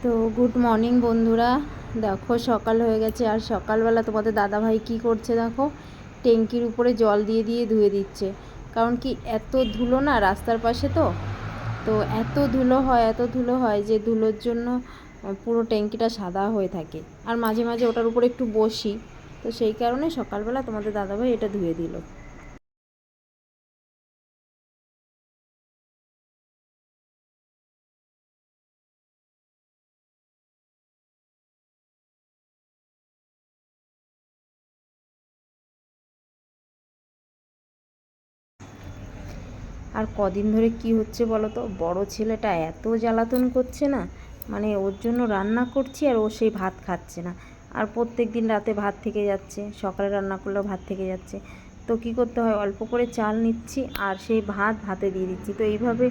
তো good morning বন্ধুরা। দেখো সকাল হয়ে গেছে, আর সকালবেলা তোমাদের দাদাভাই কি করছে দেখো, ট্যাঙ্কির উপরে জল দিয়ে দিয়ে ধুয়ে দিচ্ছে। কারণ কি, এত ধুলো না রাস্তার পাশে, তো এত ধুলো হয় যে ধুলোর জন্য পুরো ট্যাঙ্কিটা সাদা হয়ে থাকে। আর মাঝে মাঝে ওটার উপরে একটু বসি, তো সেই কারণে সকালবেলা তোমাদের দাদাভাই এটা ধুয়ে দিল। আর কদিন ধরে কি হচ্ছে বলো তো, বড় ছেলেটা এত জ্বালাতন করছে না, মানে ওর জন্য রান্না করছি আর ও সেই ভাত খাচ্ছে না। আর প্রত্যেক দিন রাতে ভাত থেকে যাচ্ছে, সকালে রান্না করলেও ভাত থেকে যাচ্ছে। তো কি করতে হয়, অল্প করে চাল নিচ্ছি আর সেই ভাতে দিয়ে দিচ্ছি। তো এইভাবে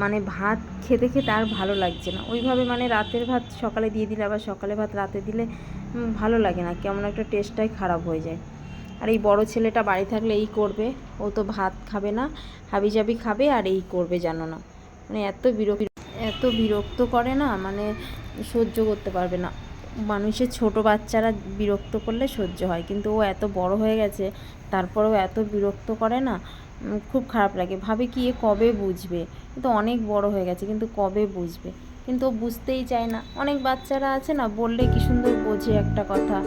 মানে ভাত খেতে খেতে আর ভালো লাগছে না। ওইভাবে মানে রাতের ভাত সকালে দিয়ে দিলে, আবার সকালে ভাত রাতে দিলে ভালো লাগে না, কেমন একটা টেস্টটাই খারাপ হয়ে যায়। আর এই বড় ছেলেটা বাড়ি থাকলে এই করবে, ও তো ভাত খাবে না, হাবিজাবি খাবে আর এই করবে জানো না। মানে এত বিরক্ত করে না, মানে সহ্য করতে পারবে না। মানুষের ছোট বাচ্চারা বিরক্ত করলে সহ্য হয়, কিন্তু ও এত বড় হয়ে গেছে, তারপরেও এত বিরক্ত করে না, খুব খারাপ লাগে। ভাবে কি এ কবে বুঝবে, কিন্তু অনেক বড় হয়ে গেছে, কিন্তু কবে বুঝবে। কিন্তু ও বুঝতেই চায় না। অনেক বাচ্চারা আছে না, বললে কি সুন্দর বোঝে একটা কথা,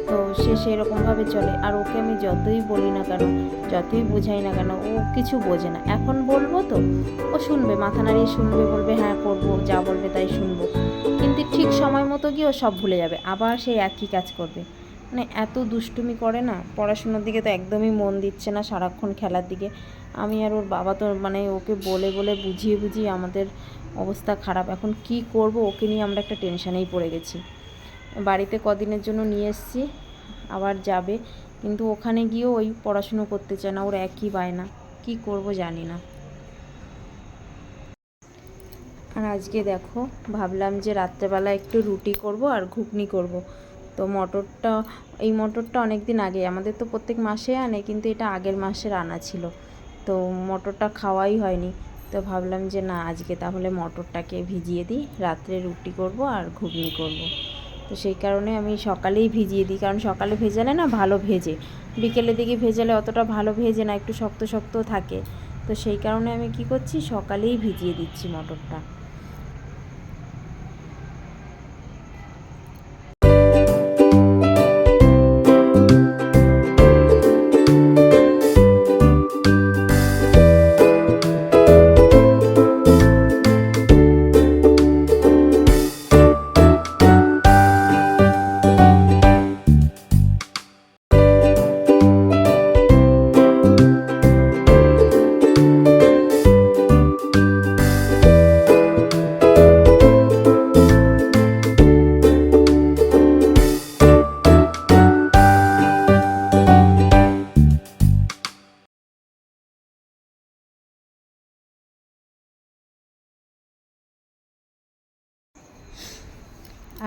তো সে সেরকমভাবে চলে। আর ওকে আমি যতই বলি না কেন, যতই বোঝাই না কেন, ও কিছু বোঝে না। এখন বলবো তো ও শুনবে, মাথা নাড়িয়ে শুনবে, বলবে হ্যাঁ করবো, যা বলবে তাই শুনবো। কিন্তু ঠিক সময় মতো গিয়ে ও সব ভুলে যাবে, আবার সেই একই কাজ করবে। মানে এত দুষ্টুমি করে না, পড়াশোনার দিকে তো একদমই মন দিচ্ছে না, সারাক্ষণ খেলার দিকে। আমি আর ওর বাবা তো মানে ওকে বলে বলে বুঝিয়ে বুঝিয়ে আমাদের অবস্থা খারাপ। এখন কি করব, ওকে নিয়ে আমরা একটা টেনশানেই পড়ে গেছি। বাড়িতে কদিনের জন্য নিয়ে এসেছি, আবার যাবে, কিন্তু ওখানে গিয়েও ওই পড়াশুনো করতে চায় না, ওর একই বায়না। কি করব জানি না। আর আজকে দেখো, ভাবলাম যে রাত্রেবেলা একটু রুটি করব আর ঘুগনি করব। তো এই মটরটা অনেক দিন আগে, আমাদের তো প্রত্যেক মাসে আনে, কিন্তু এটা আগের মাসের আনা ছিল। তো মটরটা খাওয়াই হয়নি। তো ভাবলাম যে না, আজকে তাহলে মটরটাকে ভিজিয়ে দিই, রাত্রে রুটি করব আর ঘুগনি করব। তো সেই কারণে আমি সকালেই ভিজিয়ে দিই, কারণ সকালে ভেজালে না ভালো ভেজে, বিকেলের দিকে ভেজালে অতটা ভালো ভেজে না, একটু শক্ত শক্ত থাকে। তো সেই কারণে আমি কি করছি, সকালেই ভিজিয়ে দিচ্ছি মটরটা।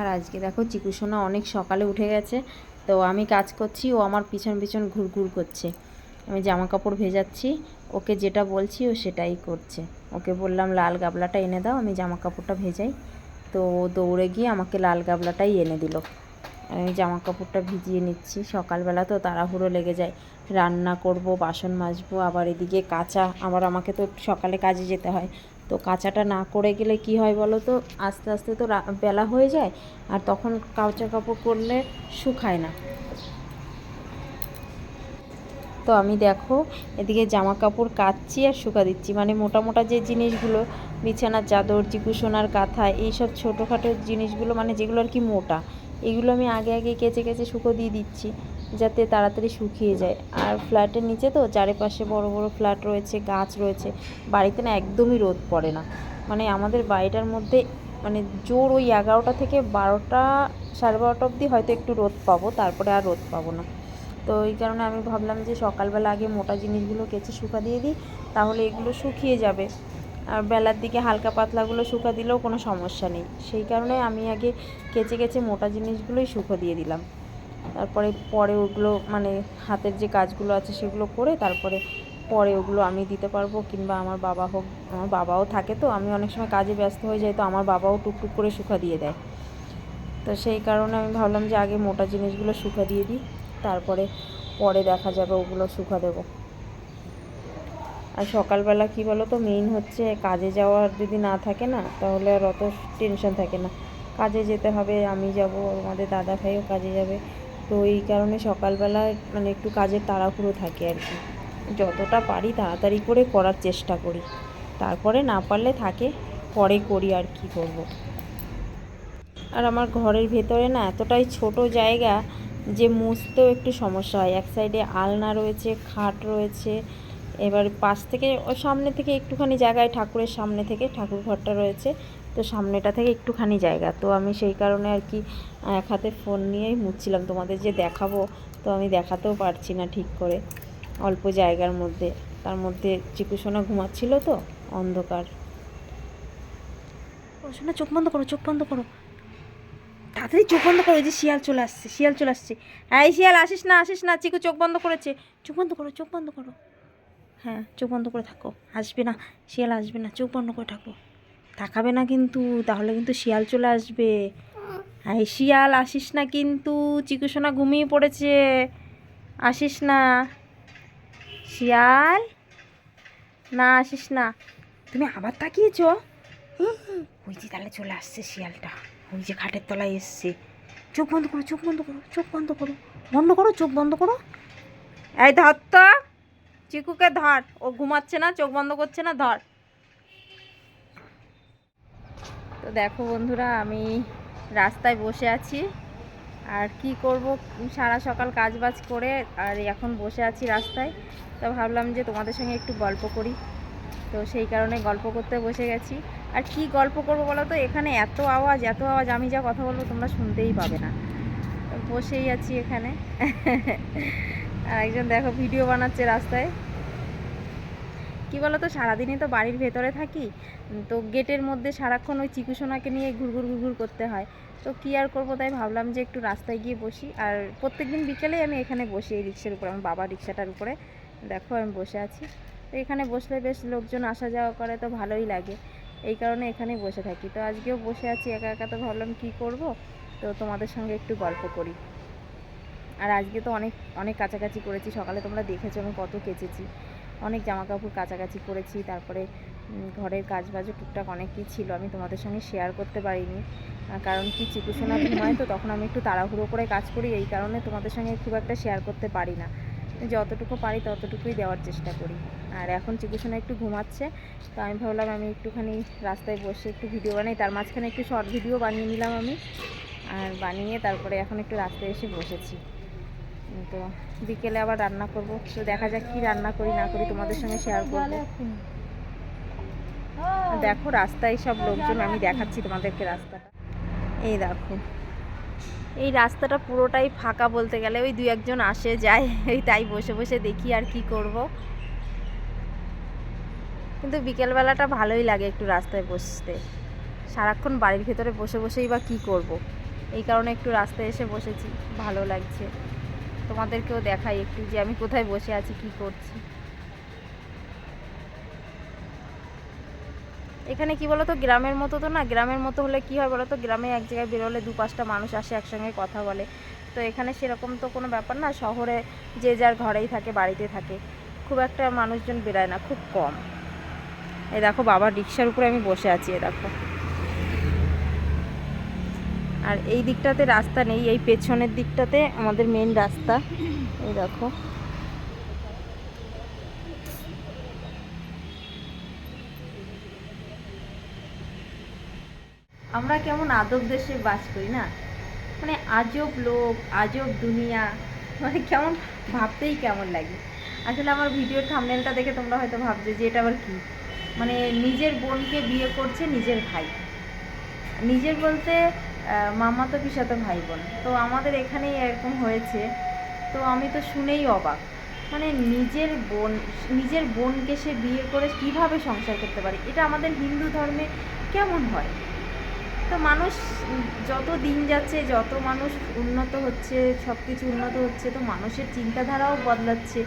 আর আজকে দেখো চিকুসোনা অনেক সকালে উঠে গেছে, তো আমি কাজ করছি, ও আমার পিছন পিছন ঘুরঘুর করছে। আমি জামা কাপড় ভেজাচ্ছি, ওকে যেটা বলছি ও সেটাই করছে। ওকে বললাম লাল গাবলাটা এনে দাও, আমি জামা কাপড়টা ভেজাই। তো ও দৌড়ে গিয়ে আমাকে লাল গাবলাটাই এনে দিল। আমি জামা কাপড়টা ভিজিয়ে নিচ্ছি, সকালবেলা তো তাড়াহুড়ো লেগে যায়, রান্না করব, বাসন মাজবো, আবার এদিকে কাচা, আবার আমাকে তো সকালে কাজে যেতে হয়। তো কাচাটা না করে গেলে কি হয় বলো তো, আস্তে আস্তে তো বেলা হয়ে যায়, আর তখন কাচা কাপড় করলে শুকায় না। তো আমি দেখো এদিকে জামা কাপড় কাচ্ছি আর শুকা দিচ্ছি, মানে মোটা মোটা যে জিনিসগুলো, বিছানার চাদর, চিকুসোনার কাঁথা, এইসব ছোটোখাটো জিনিসগুলো, মানে যেগুলো আর কি মোটা, এগুলো আমি আগে আগে কেচে কেচে শুকো দিয়ে দিচ্ছি, যাতে তাড়াতাড়ি শুকিয়ে যায়। আর ফ্ল্যাটের নিচে তো চারিপাশে বড় বড় ফ্ল্যাট রয়েছে, গাছ রয়েছে, বাড়িতে না একদমই রোদ পড়ে না। মানে আমাদের বাড়িটার মধ্যে মানে জোর ওই 11টা থেকে 12টা, সাড়ে 12টা অবধি হয়তো একটু রোদ পাবো, তারপরে আর রোদ পাবো না। তো এই কারণে আমি ভাবলাম যে সকালবেলা আগে মোটা জিনিসগুলো কেচে শুকা দিয়ে দিই, তাহলে এগুলো শুকিয়ে যাবে। আর বেলার দিকে হালকা পাতলাগুলো শুকা দিলেও কোনো সমস্যা নেই। সেই কারণে আমি আগে কেচে কেচে মোটা জিনিসগুলোই শুকো দিয়ে দিলাম। তারপরে ওগুলো মানে হাতের যে কাজগুলো আছে সেগুলো করে তারপরে পরে ওগুলো আমি দিতে পারবো, কিংবা আমার বাবা হোক, আমার বাবাও থাকে, তো আমি অনেক সময় কাজে ব্যস্ত হয়ে যাই, তো আমার বাবাও টুকটুক করে শুকা দিয়ে দেয়। তো সেই কারণে আমি ভাবলাম যে আগে মোটা জিনিসগুলো শুকা দিয়ে দিই, তারপরে পরে দেখা যাবে ওগুলো শুকা দেবো। আর সকালবেলা কী বলো তো, মেইন হচ্ছে কাজে যাওয়ার যদি না থাকে না, তাহলে আর অত টেনশন থাকে না। কাজে যেতে হবে, আমি যাব, আমাদের দাদা ভাইও কাজে যাবে, তো এই কারণে সকালবেলায় মানে একটু কাজের তাড়াহুড়ো থাকে আর কি। যতটা পারি তাড়াতাড়ি করে করার চেষ্টা করি, তারপরে না পারলে থাকে পরে করি, আর কি করব। আর আমার ঘরের ভেতরে না এতটাই ছোট জায়গা যে মুছতেও একটু সমস্যা হয়। এক সাইডে আলনা রয়েছে, খাট রয়েছে, এবার পাশ থেকে সামনে থেকে একটুখানি জায়গায়, ঠাকুরের সামনে থেকে, ঠাকুর ঘরটা রয়েছে, তো সামনেটা থেকে একটুখানি জায়গা, তো আমি সেই কারণে আর কি এক হাতে ফোন নিয়েই মুছছিলাম। তোমাদের যে দেখাবো, তো আমি দেখাতেও পারছি না ঠিক করে, অল্প জায়গার মধ্যে। তার মধ্যে চিকুসোনা ঘুমাচ্ছিল তো, অন্ধকার। শোনা, চোখ বন্ধ করো, চোখ বন্ধ করো, তাড়াতাড়ি চোখ বন্ধ করো, এই যে শিয়াল চলে আসছে, শিয়াল চলে আসছে। এই শিয়াল, আসিস না, আসিস না, চিকু চোখ বন্ধ করেছে, চোখ বন্ধ করো, চোখ বন্ধ করো। হ্যাঁ, চোখ বন্ধ করে থাকো, আসবে না, শিয়াল আসবে না, চোখ বন্ধ করে থাকো, তাকাবে না কিন্তু, তাহলে কিন্তু শিয়াল চলে আসবে। এই শিয়াল, আসিস না কিন্তু, চিকুসোনা ঘুমিয়ে পড়েছে, আসিস না শিয়াল, না আসিস না। তুমি আবার তাকিয়েছো? ওই যে তাহলে চলে আসছে শিয়ালটা, ওই যে খাটের তলায় এসছে। চোখ বন্ধ করো, চোখ বন্ধ করো, চোখ বন্ধ করো, বন্ধ করো, চোখ বন্ধ করো। এই ধর তো, চিকুকে ধর, ও ঘুমাচ্ছে না, চোখ বন্ধ করছে না, ধর। তো দেখো বন্ধুরা, আমি রাস্তায় বসে আছি, আর কি করব, সারা সকাল কাজ বাজ করে আর এখন বসে আছি রাস্তায়। তো ভাবলাম যে তোমাদের সঙ্গে একটু গল্প করি, তো সেই কারণে গল্প করতে বসে গেছি। আর কি গল্প করবো বলো তো, এখানে এত আওয়াজ, এত আওয়াজ, আমি যা কথা বলবো তোমরা শুনতেই পাবে না। বসেই আছি এখানে। আর একজন দেখো ভিডিও বানাচ্ছে রাস্তায়। কি বলো তো, সারাদিনই তো বাড়ির ভেতরে থাকি, তো গেটের মধ্যে সারাক্ষণ ওই চিকুসোনাকে নিয়ে ঘুরঘুর ঘুরঘুর করতে হয়, তো কী আর করবো, তাই ভাবলাম যে একটু রাস্তায় গিয়ে বসি। আর প্রত্যেকদিন বিকেলেই আমি এখানে বসি, এই রিক্সার উপরে, আমার বাবার রিক্সাটার উপরে দেখো আমি বসে আছি। তো এখানে বসলে বেশ লোকজন আসা যাওয়া করে, তো ভালোই লাগে, এই কারণে এখানেই বসে থাকি। তো আজকেও বসে আছি একা একা, তো ভাবলাম কী করব, তো তোমাদের সঙ্গে একটু গল্প করি। আর আজকে তো অনেক অনেক কাছাকাছি করেছি, সকালে তোমরা দেখেছো আমি কত কেচেছি, অনেক জামা কাপড় কাছাকাছি করেছি, তারপরে ঘরের কাজ বাজও টুকটাক অনেক কী ছিল, আমি তোমাদের সঙ্গে শেয়ার করতে পারিনি, কারণ কি চিকুসোনা ঘুমায়, তো তখন আমি একটু তাড়াহুড়ো করে কাজ করি, এই কারণে তোমাদের সঙ্গে খুব একটা শেয়ার করতে পারি না, যতটুকু পারি ততটুকুই দেওয়ার চেষ্টা করি। আর এখন চিকুসোনা একটু ঘুমাচ্ছে, তো আমি ভাবলাম আমি একটুখানি রাস্তায় বসে একটু ভিডিও বানাই, তার মাঝখানে একটু শর্ট ভিডিও বানিয়ে নিলাম আমি, আর বানিয়ে তারপরে এখন একটু রাস্তায় এসে বসেছি। তো বিকেলে আবার রান্না করব, তো দেখা যাক কী রান্না করি না করি, তোমাদের সঙ্গে শেয়ার করব। দেখো রাস্তায় সব লোকজন, আমি দেখাচ্ছি তোমাদেরকে রাস্তাটা, এই দেখো এই রাস্তাটা পুরোটাই ফাঁকা বলতে গেলে, ওই দুই একজন আসে যায়, এই তাই বসে বসে দেখি আর কি করব। কিন্তু বিকেলবেলাটা ভালোই লাগে একটু রাস্তায় বসতে, সারাক্ষণ বাড়ির ভেতরে বসে বসেই বা কী করব, এই কারণে একটু রাস্তায় এসে বসেছি, ভালো লাগছে। তোমাদেরকেও দেখাই একটু যে আমি কোথায় বসে আছি, কি করছি। এখানে কি বলো তো, গ্রামের মতো তো না, গ্রামের মতো হলে কি হয় বলো তো, গ্রামে এক জায়গায় বেরোলে 2-5টা মানুষ আসে একসঙ্গে কথা বলে, তো এখানে সেরকম তো কোনো ব্যাপার না, শহরে যে যার ঘরেই থাকে, বাড়িতে থাকে, খুব একটা মানুষজন বেরোয় না, খুব কম। এই দেখো বাবার রিক্সার উপরে আমি বসে আছি, এ দেখো। আর এই দিকটাতে রাস্তা নেই, এই পেছনের দিকটাতে আমাদের মেন রাস্তা, এই দেখো। আমরা কেমন আদব দেশে বাস করি না, মানে আজব লোক, আজব দুনিয়া, মানে কেমন ভাবতেই কেমন লাগে। আসলে আমার ভিডিওর থাম্বনেলটা দেখে তোমরা হয়তো ভাবছো যে এটা আবার কী, মানে নিজের বোনকে বিয়ে করছে নিজের ভাই, নিজের বলতে মামাতো পিসাতো ভাই বোন, তো আমাদের এখানেই এরকম হয়েছে। তো আমি তো শুনেই অবাক, মানে নিজের বোনকে সে বিয়ে করে কিভাবে সংসার করতে পারে, এটা আমাদের হিন্দু ধর্মে কেমন হয়। তো মানুষ যত দিন যাচ্ছে, যত মানুষ উন্নত হচ্ছে, সব কিছু উন্নত হচ্ছে, তো মানুষের চিন্তাধারাও বদলাচ্ছে,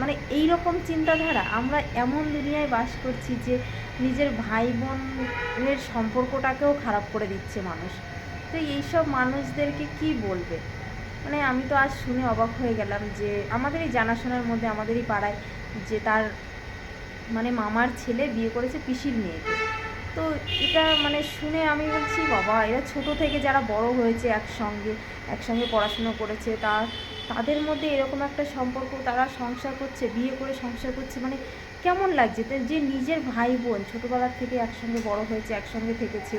মানে এই রকম চিন্তাধারা। আমরা এমন দুনিয়ায় বাস করছি যে নিজের ভাই বোনের সম্পর্কটাকেও খারাপ করে দিচ্ছে মানুষ। তো এইসব মানুষদেরকে কি বলবে? মানে আমি তো আজ শুনে অবাক হয়ে গেলাম যে আমাদেরই জানাশোনার মধ্যে, আমাদেরই পাড়ায়, যে তার মানে মামার ছেলে বিয়ে করেছে পিসির মেয়েকে। তো এটা মানে শুনে আমি বলছি বাবা, এরা ছোট থেকে যারা বড় হয়েছে একসঙ্গে, একসঙ্গে পড়াশুনো করেছে, তাদের মধ্যে এরকম একটা সম্পর্ক, তারা সংসার করছে, বিয়ে করে সংসার করছে, মানে কেমন লাগছে? যে নিজের ভাই বোন ছোটোবেলার থেকে একসঙ্গে বড় হয়েছে, একসঙ্গে থেকেছে,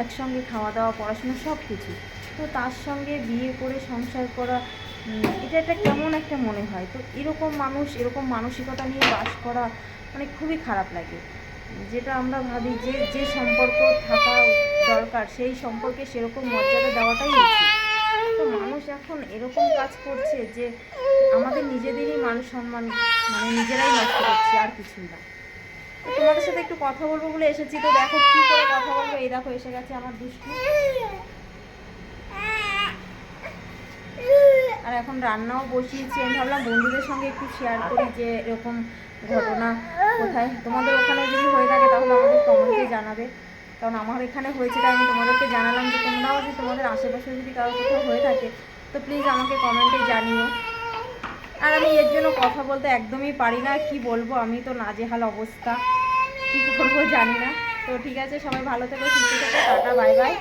একসঙ্গে খাওয়া দাওয়া পড়াশোনা সব কিছু, তো তার সঙ্গে বিয়ে করে সংসার করা, এটা একটা কেমন একটা মনে হয়। তো এরকম মানুষ, এরকম মানসিকতা নিয়ে বাস করা মানে খুবই খারাপ লাগে। যেটা আমরা ভাবি যে যে সম্পর্ক থাকা দরকার সেই সম্পর্কে সেরকম মর্যাদা দেওয়াটাই উচিত। তো মানুষ এখন এরকম কাজ করছে যে আমাদের নিজেদেরই মান সম্মান মানে নিজেরাই নষ্ট করছি, আর কিছুই না। তো তোমাদের সাথে একটু কথা বলবো বলে এসেছি। তো দেখো কী করে কথা বলবো, এই দেখো এসে গেছে আমার দুষ্টু। আর এখন রান্নাও বসিয়েছি। আমি ভাবলাম বন্ধুদের সঙ্গে একটু শেয়ার করি যে এরকম ঘটনা কোথায় তোমাদের ওখানে যদি হয়ে থাকে তাহলে আমাদের কমেন্টে জানাবে। কারণ আমার এখানে হয়েছে তাই আমি তোমাদেরকে জানালাম, যে তোমরাও যদি তোমাদের আশেপাশে যদি কারো কোথাও হয়ে থাকে তো প্লিজ আমাকে কমেন্টে জানিও। আর আমি এর জন্য কথা বলতে একদমই পারি না, কি বলবো, আমি তো নাজেহাল অবস্থা, কী করবো জানি না। তো ঠিক আছে, সবাই ভালো থেকো, সুস্থ থেকো, টাটা, বাই বাই।